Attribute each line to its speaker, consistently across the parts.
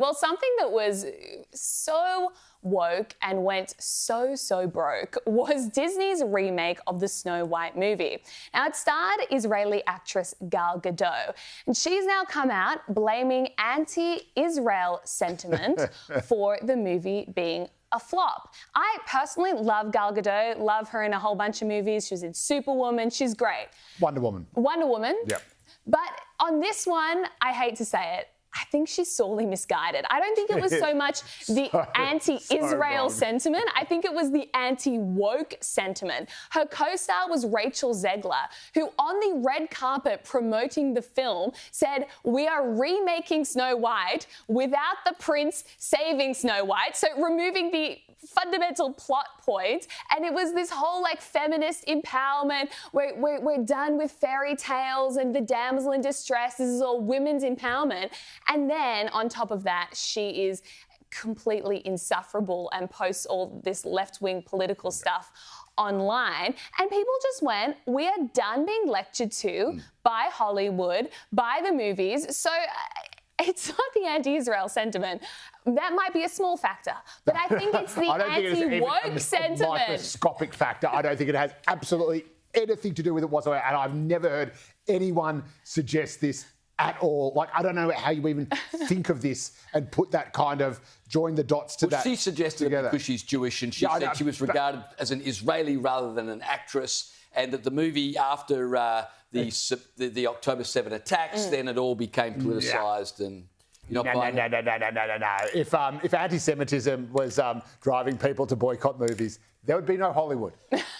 Speaker 1: Well, something that was so woke and went so broke was Disney's remake of the Snow White movie. Now, it starred Israeli actress Gal Gadot, and she's now come out blaming anti-Israel sentiment for the movie being a flop. I personally love Gal Gadot, love her in a whole bunch of movies. She was in Superwoman, she's great.
Speaker 2: Wonder Woman.
Speaker 1: Yep. But on this one, I hate to say it, I think she's sorely misguided. I don't think it was so much the anti-Israel sentiment. I think it was the anti-woke sentiment. Her co-star was Rachel Zegler, who on the red carpet promoting the film said, "We are remaking Snow White without the prince saving Snow White." So removing the fundamental plot point, and it was this whole like feminist empowerment. We're done with fairy tales and the damsel in distress. This is all women's empowerment. And then on top of that, she is completely insufferable and posts all this left-wing political stuff online, and people just went, we are done being lectured to by Hollywood, by the movies. So it's not the anti-Israel sentiment. That might be a small factor, but I think it's the anti-woke sentiment.
Speaker 2: A microscopic factor. I don't think it has absolutely anything to do with it whatsoever, and I've never heard anyone suggest this at all. Like, I don't know how you even think of this and put that kind of, join the dots to that.
Speaker 3: She suggested it because she's Jewish, and she said she was regarded as an Israeli rather than an actress, and that the movie after the October 7 attacks, then it all became politicised and...
Speaker 2: No. If anti-Semitism was driving people to boycott movies, there would be no Hollywood.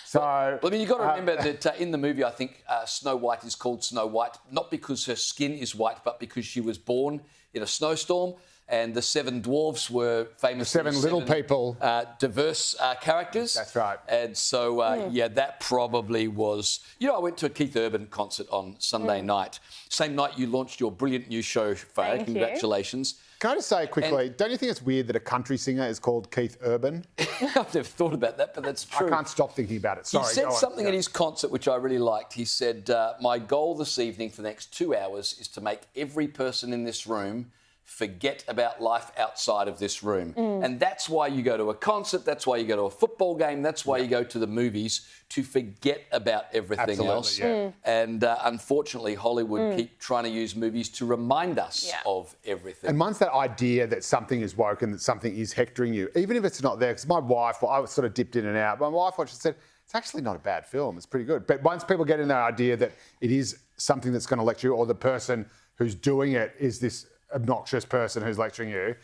Speaker 2: So,
Speaker 3: I mean, you've got to remember that in the movie, I think Snow White is called Snow White, not because her skin is white, but because she was born in a snowstorm. And the seven dwarfs were famous.
Speaker 2: Seven little people.
Speaker 3: Diverse characters.
Speaker 2: That's right.
Speaker 3: And so, yeah, that probably was... You know, I went to a Keith Urban concert on Sunday night. Same night you launched your brilliant new show, Freya. Congratulations.
Speaker 2: Can I just say quickly, don't you think it's weird that a country singer is called Keith Urban?
Speaker 3: I've never thought about that, but that's true.
Speaker 2: I can't stop thinking about it. Sorry,
Speaker 3: he said something at his concert which I really liked. He said, my goal this evening for the next 2 hours is to make every person in this room forget about life outside of this room. And that's why you go to a concert, that's why you go to a football game, that's why you go to the movies, to forget about everything else. And unfortunately, Hollywood keep trying to use movies to remind us of everything.
Speaker 2: And once that idea that something is woke and that something is hectoring you, even if it's not there, because my wife, I was sort of dipped in and out, my wife watched it and said, it's actually not a bad film, it's pretty good. But once people get in that idea that it is something that's going to lecture you, or the person who's doing it is this obnoxious person who's lecturing you,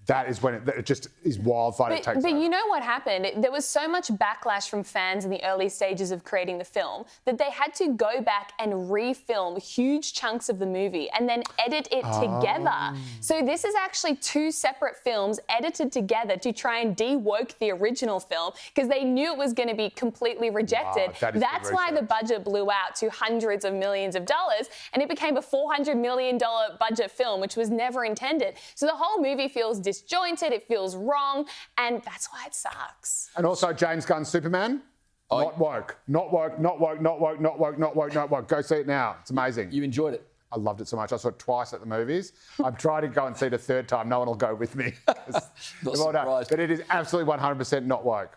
Speaker 2: that is when it just is wildfire. It takes
Speaker 1: But
Speaker 2: over.
Speaker 1: you know what happened? There was so much backlash from fans in the early stages of creating the film that they had to go back and refilm huge chunks of the movie and then edit it together. So this is actually two separate films edited together to try and de-woke the original film because they knew it was going to be completely rejected. That's why the budget blew out to hundreds of millions of dollars, and it became a $400 million budget film, which was never intended. So the whole movie feels disjointed, it feels wrong, and that's why it sucks.
Speaker 2: And also James Gunn's Superman, not woke, not woke, not woke, not woke, not woke, not woke, not woke. Go see it now. It's amazing.
Speaker 3: You enjoyed it?
Speaker 2: I loved it so much. I saw it twice at the movies. I'm trying to go and see it a third time. No one will go with me.
Speaker 3: Not surprised.
Speaker 2: But it is absolutely 100% not woke.